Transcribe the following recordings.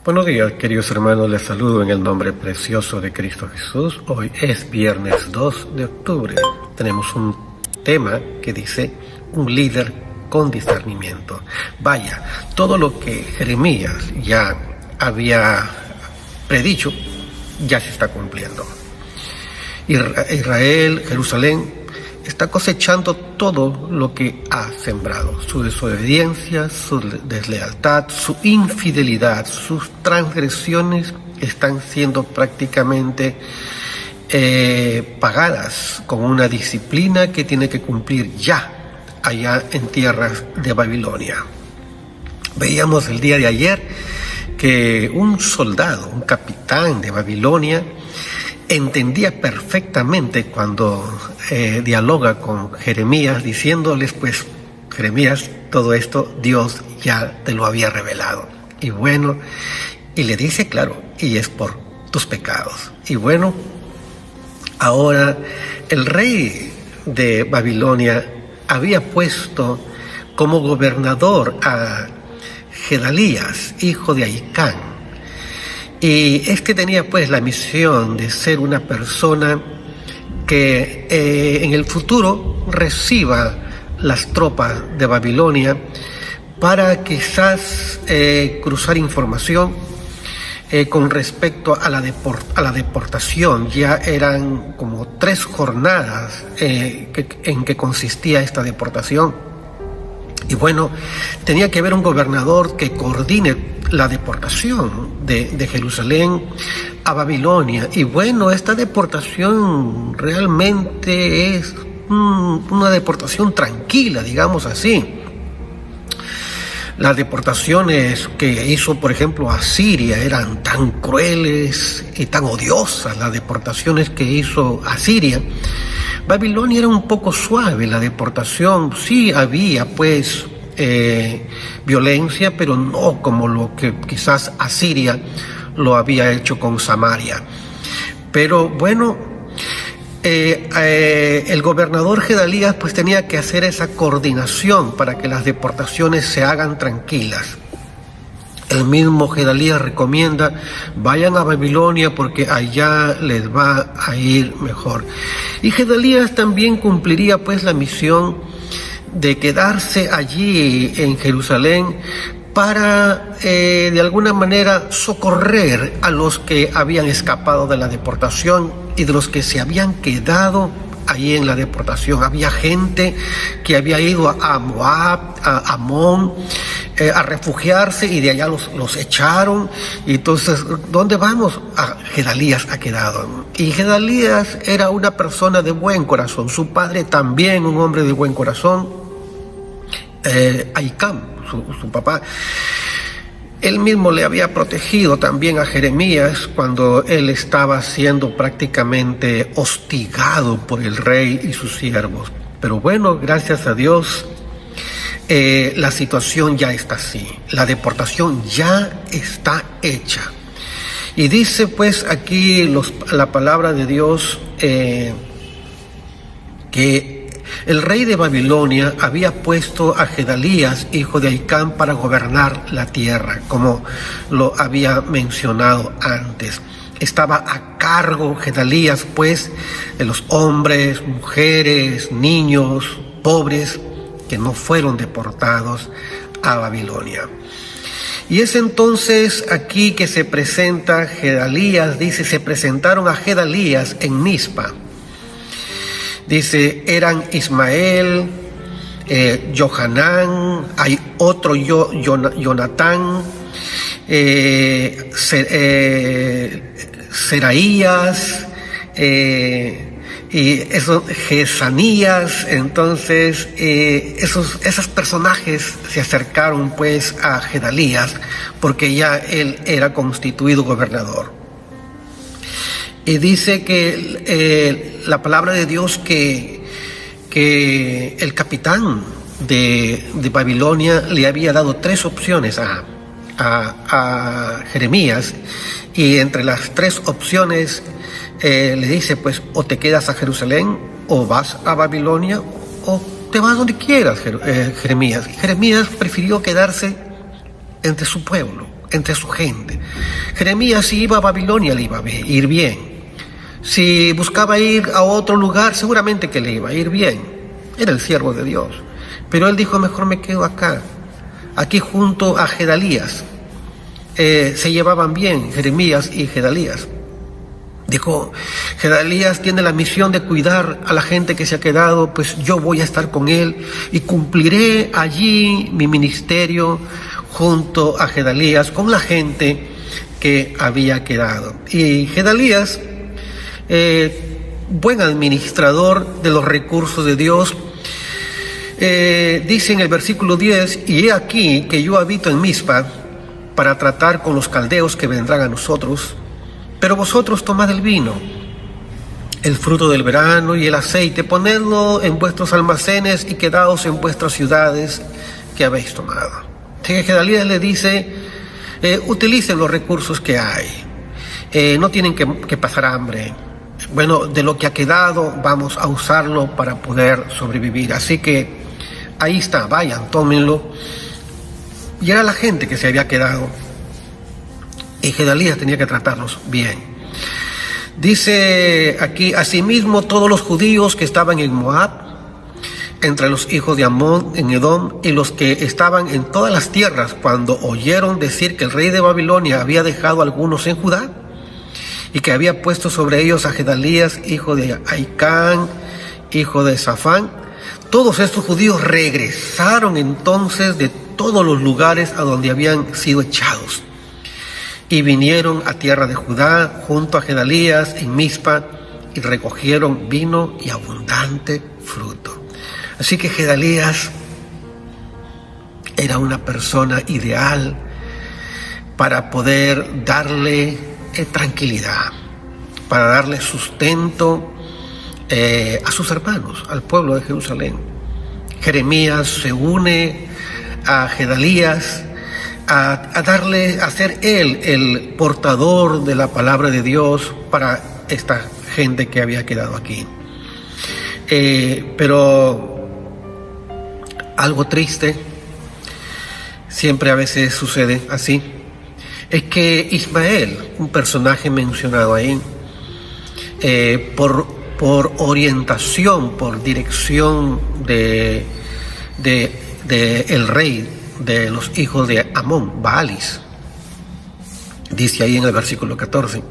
Buenos días, queridos hermanos, les saludo en el nombre precioso de Cristo Jesús. Hoy es viernes 2 de octubre. Tenemos un tema que dice un líder con discernimiento. Vaya, todo lo que Jeremías ya había predicho ya se está cumpliendo. Israel, Jerusalén, está cosechando todo lo que ha sembrado. Su desobediencia, su deslealtad, su infidelidad, sus transgresiones están siendo prácticamente pagadas con una disciplina que tiene que cumplir ya allá en tierras de Babilonia. Veíamos el día de ayer que un soldado, un capitán de Babilonia, entendía perfectamente cuando dialoga con Jeremías, diciéndoles, pues, Jeremías, todo esto Dios ya te lo había revelado. Y bueno, y le dice, claro, y es por tus pecados. Y bueno, ahora el rey de Babilonia había puesto como gobernador a Gedalías, hijo de Ahicam. Y este tenía pues la misión de ser una persona que en el futuro reciba las tropas de Babilonia para quizás cruzar información con respecto a la deportación. Ya eran como 3 jornadas en que consistía esta deportación. Y bueno, tenía que haber un gobernador que coordine la deportación de Jerusalén a Babilonia. Y bueno, esta deportación realmente es una deportación tranquila, digamos así. Las deportaciones que hizo, por ejemplo, Asiria eran tan crueles y tan odiosas. Las deportaciones que hizo Asiria. Babilonia era un poco suave, la deportación, sí había pues violencia, pero no como lo que quizás Asiria lo había hecho con Samaria. Pero bueno, el gobernador Gedalías pues tenía que hacer esa coordinación para que las deportaciones se hagan tranquilas. El mismo Gedalías recomienda, vayan a Babilonia porque allá les va a ir mejor. Y Gedalías también cumpliría pues la misión de quedarse allí en Jerusalén para de alguna manera socorrer a los que habían escapado de la deportación y de los que se habían quedado ahí en la deportación. Había gente que había ido a Moab, a Amón, a refugiarse, y de allá los echaron. Y entonces, ¿dónde vamos? A Gedalías ha quedado. Y Gedalías era una persona de buen corazón. Su padre también, un hombre de buen corazón. Ahicam, su papá. Él mismo le había protegido también a Jeremías cuando él estaba siendo prácticamente hostigado por el rey y sus siervos. Pero bueno, gracias a Dios, la situación ya está así. La deportación ya está hecha. Y dice pues aquí la palabra de Dios que el rey de Babilonia había puesto a Gedalías, hijo de Ahicam, para gobernar la tierra, como lo había mencionado antes. Estaba a cargo Gedalías, pues, de los hombres, mujeres, niños, pobres, que no fueron deportados a Babilonia. Y es entonces aquí que se presenta Gedalías, dice, se presentaron a Gedalías en Mizpa. Dice, eran Ismael, Johanán, hay otro Jonatán, Seraías, y esos Jesanías. Entonces esos personajes se acercaron pues a Gedalías porque ya él era constituido gobernador. Y dice que la palabra de Dios que el capitán de Babilonia le había dado 3 opciones a Jeremías, y entre las 3 opciones le dice, pues, o te quedas a Jerusalén, o vas a Babilonia, o te vas donde quieras, Jeremías. Jeremías prefirió quedarse entre su pueblo, entre su gente. Jeremías, si iba a Babilonia, le iba a ir bien. Si buscaba ir a otro lugar, seguramente que le iba a ir bien. Era el siervo de Dios. Pero él dijo, mejor me quedo acá, aquí junto a Gedalías. Se llevaban bien Jeremías y Gedalías. Dijo, Gedalías tiene la misión de cuidar a la gente que se ha quedado, pues yo voy a estar con él y cumpliré allí mi ministerio junto a Gedalías, con la gente que había quedado. Y Gedalías, buen administrador de los recursos de Dios, dice en el versículo 10, y he aquí que yo habito en Mizpa para tratar con los caldeos que vendrán a nosotros, pero vosotros tomad el vino, el fruto del verano y el aceite, ponedlo en vuestros almacenes y quedaos en vuestras ciudades que habéis tomado. Entonces Gedalías le dice, utilicen los recursos que hay, no tienen que pasar hambre. Bueno, de lo que ha quedado vamos a usarlo para poder sobrevivir. Así que ahí está, vayan, tómenlo. Y era la gente que se había quedado. Y Gedalías tenía que tratarlos bien. Dice aquí, asimismo todos los judíos que estaban en Moab, entre los hijos de Amón en Edom, y los que estaban en todas las tierras, cuando oyeron decir que el rey de Babilonia había dejado a algunos en Judá, y que había puesto sobre ellos a Gedalías, hijo de Ahicam, hijo de Safán, todos estos judíos regresaron entonces de todos los lugares a donde habían sido echados, y vinieron a tierra de Judá junto a Gedalías en Mizpa, y recogieron vino y abundante fruto. Así que Gedalías era una persona ideal para poder darle tranquilidad, para darle sustento a sus hermanos, al pueblo de Jerusalén. Jeremías se une a Gedalías a ser él el portador de la palabra de Dios para esta gente que había quedado aquí. Pero algo triste, siempre a veces sucede así, es que Ismael, un personaje mencionado ahí, por orientación, por dirección de el rey de los hijos de Amón, Baalis, dice ahí en el versículo 14,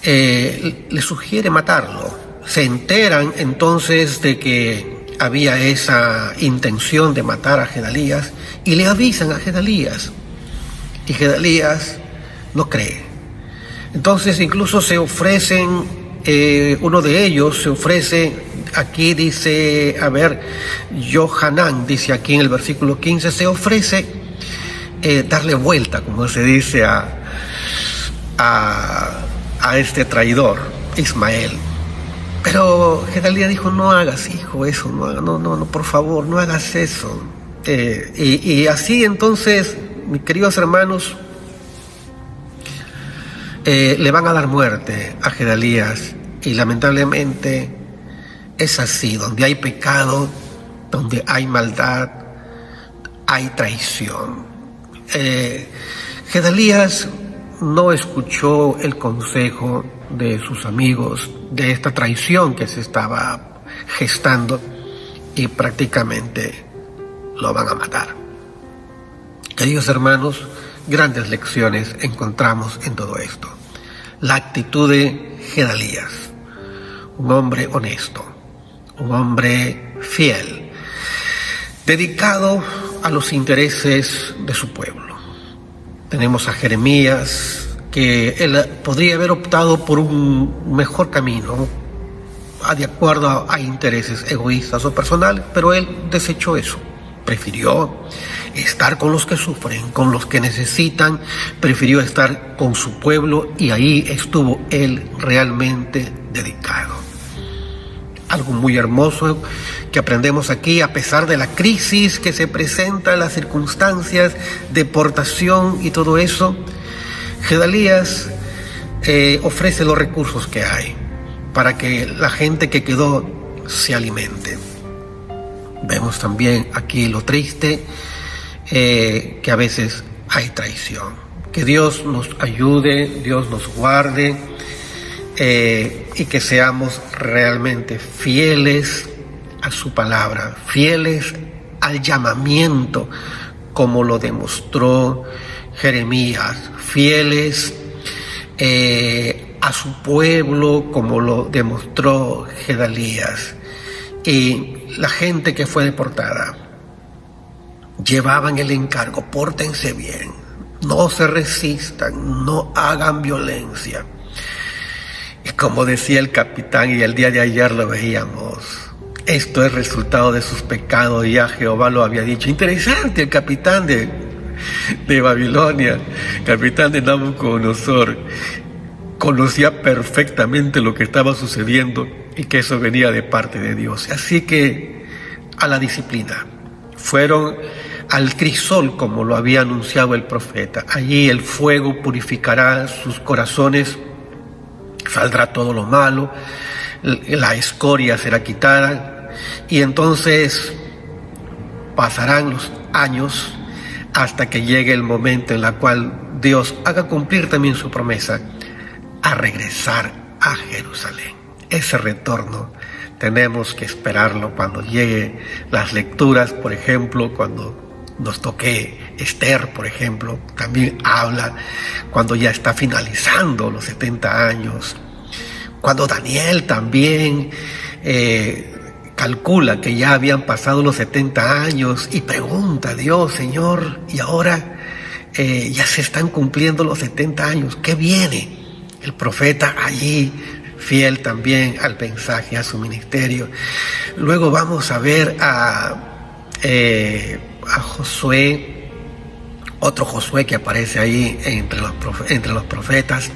le sugiere matarlo. Se enteran entonces de que había esa intención de matar a Gedalías y le avisan a Gedalías, y Gedalías no cree. Entonces incluso se ofrecen, uno de ellos se ofrece, aquí dice, Johanán, dice aquí en el versículo 15, se ofrece darle vuelta, como se dice, a este traidor, Ismael. Pero Gedalías dijo, no hagas, hijo, eso, no, por favor, no hagas eso. Y así entonces, mis queridos hermanos, le van a dar muerte a Gedalías, y lamentablemente es así, donde hay pecado, donde hay maldad, hay traición. Gedalías no escuchó el consejo de sus amigos de esta traición que se estaba gestando, y prácticamente lo van a matar. Queridos hermanos, grandes lecciones encontramos en todo esto. La actitud de Gedalías, un hombre honesto, un hombre fiel, dedicado a los intereses de su pueblo. Tenemos a Jeremías, que él podría haber optado por un mejor camino, de acuerdo a intereses egoístas o personales, pero él desechó eso. Prefirió estar con los que sufren, con los que necesitan, prefirió estar con su pueblo, y ahí estuvo él realmente dedicado. Algo muy hermoso que aprendemos aquí, a pesar de la crisis que se presenta, las circunstancias, deportación y todo eso, Gedalías ofrece los recursos que hay para que la gente que quedó se alimente. Vemos también aquí lo triste, que a veces hay traición. Que Dios nos ayude, Dios nos guarde, y que seamos realmente fieles a su palabra, fieles al llamamiento, como lo demostró Jeremías, fieles a su pueblo, como lo demostró Gedalías. Y la gente que fue deportada llevaban el encargo: pórtense bien, no se resistan, no hagan violencia. Y como decía el capitán, y el día de ayer lo veíamos, esto es resultado de sus pecados, y ya Jehová lo había dicho. Interesante, el capitán de Babilonia, capitán de Nabucodonosor, conocía perfectamente lo que estaba sucediendo y que eso venía de parte de Dios. Así que a la disciplina. Fueron al crisol, como lo había anunciado el profeta. Allí el fuego purificará sus corazones, saldrá todo lo malo, la escoria será quitada, y entonces pasarán los años hasta que llegue el momento en el cual Dios haga cumplir también su promesa a regresar a Jerusalén. Ese retorno tenemos que esperarlo cuando llegue las lecturas, por ejemplo, cuando nos toque Esther, por ejemplo, también habla cuando ya está finalizando los 70 años, cuando Daniel también calcula que ya habían pasado los 70 años y pregunta a Dios: Señor, y ahora ya se están cumpliendo los 70 años, ¿qué viene? El profeta allí, fiel también al mensaje, a su ministerio. Luego vamos a ver a Josué, otro Josué que aparece ahí entre los profetas.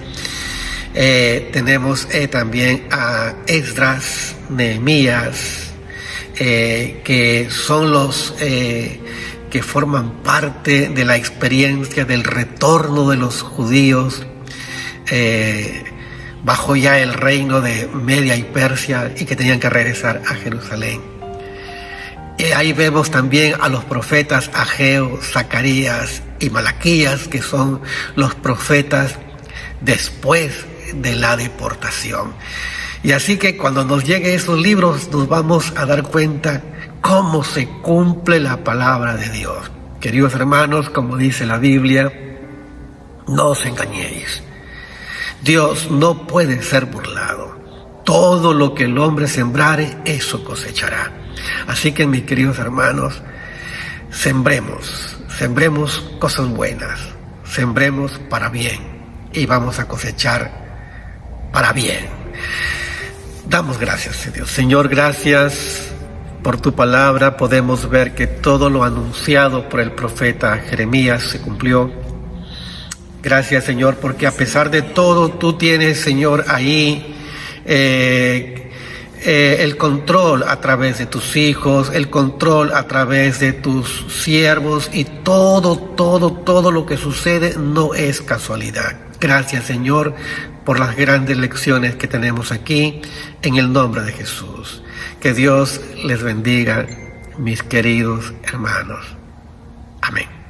Tenemos también a Esdras, Nehemías, que son los que forman parte de la experiencia del retorno de los judíos bajo ya el reino de Media y Persia, y que tenían que regresar a Jerusalén. Ahí vemos también a los profetas Ageo, Zacarías y Malaquías, que son los profetas después de la deportación. Y así que cuando nos lleguen esos libros nos vamos a dar cuenta cómo se cumple la palabra de Dios. Queridos hermanos, como dice la Biblia, no os engañéis. Dios no puede ser burlado. Todo lo que el hombre sembrare, eso cosechará. Así que, mis queridos hermanos, sembremos cosas buenas, sembremos para bien, y vamos a cosechar para bien. Damos gracias a Dios. Señor, gracias por tu palabra. Podemos ver que todo lo anunciado por el profeta Jeremías se cumplió. Gracias, Señor, porque a pesar de todo, tú tienes, Señor, ahí el control a través de tus hijos, el control a través de tus siervos, y todo lo que sucede no es casualidad. Gracias, Señor, por las grandes lecciones que tenemos aquí, en el nombre de Jesús. Que Dios les bendiga, mis queridos hermanos. Amén.